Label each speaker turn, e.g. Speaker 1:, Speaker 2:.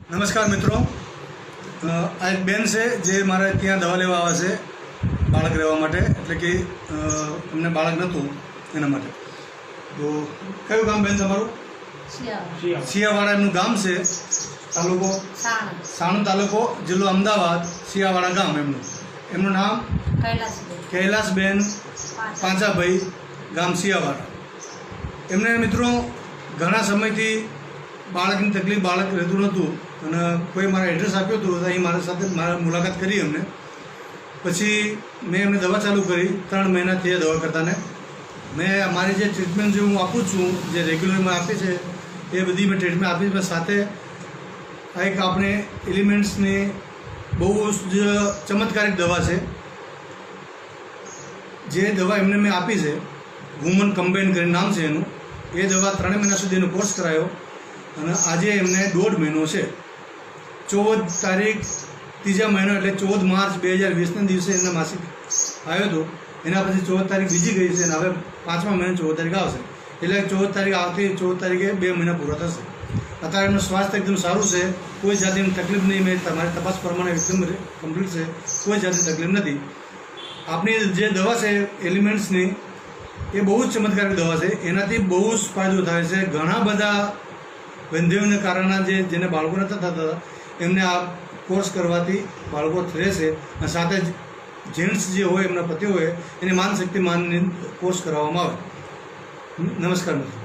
Speaker 1: નમસ્કાર મિત્રો, આ એક બેન છે જે મારે ત્યાં દવા લેવા આવે છે બાળક રહેવા માટે, એટલે કે એમને બાળક નહોતું એના માટે. તો કયું ગામ બેન તમારું? સિયાવાડા એમનું ગામ છે. તાલુકો સાણંદ તાલુકો, જિલ્લો અમદાવાદ, સિયાવાડા ગામ. એમનું નામ કૈલાસબેન પાંચાભાઈ, ગામ સિયાવાડા. એમને મિત્રો ઘણા સમયથી બાળકની તકલીફ, બાળક રહેતું નહોતું અને કોઈ મારા એડ્રેસ આપ્યું હતું, અહીં મારી સાથે મારા મુલાકાત કરી એમને. પછી મેં એમને દવા ચાલુ કરી. 3 મહિના થયા દવા કરતાને. મેં મારી જે ટ્રીટમેન્ટ જે હું આપું છું, જે રેગ્યુલરમાં આપી છે એ બધી મેં ટ્રીટમેન્ટ આપી છે. સાથે આ એક આપણે એલિમેન્ટ્સની બહુ જ ચમત્કારિક દવા છે. જે દવા એમને મેં આપી છે, વુમન કમ્બાઇન કરીને નામ છે એનું. એ દવા 3 મહિના સુધી એનો કોર્સ કરાયો અને આજે એમને 1.5 મહિનો છે. 14 તારીખ 3જા મહિનો એટલે 14 માર્ચ 2020ના દિવસે એમને માસિક આવ્યો હતો. એના પછી 14 તારીખ બીજી ગઈ છે અને હવે 5મા મહિને 14 તારીખ આવશે. એટલે 14 તારીખ આવતી 14 તારીખે 2 મહિના પૂરા થશે. અત્યારે એમનું સ્વાસ્થ્ય એકદમ સારું છે, કોઈ જાતની તકલીફ નહીં. મેં તમારી તપાસ પ્રમાણે એકદમ કમ્પ્લીટ છે, કોઈ જાતની તકલીફ નથી. આપણી જે દવા છે એલિમેન્ટ્સની, એ બહુ જ ચમત્કારિક દવા છે. એનાથી બહુ જ ફાયદો થાય છે. ઘણા બધા બંધીઓને કારણે જેને બાળકો નહોતા થતા, એમને આ કોર્સ કરવાથી બાળકો રહેશે. અને સાથે જેન્ટ્સ જે હોય, એમના પતિ હોય, એને માનશક્તિ કોર્સ કરાવવામાં આવે. નમસ્કાર મિત્રો.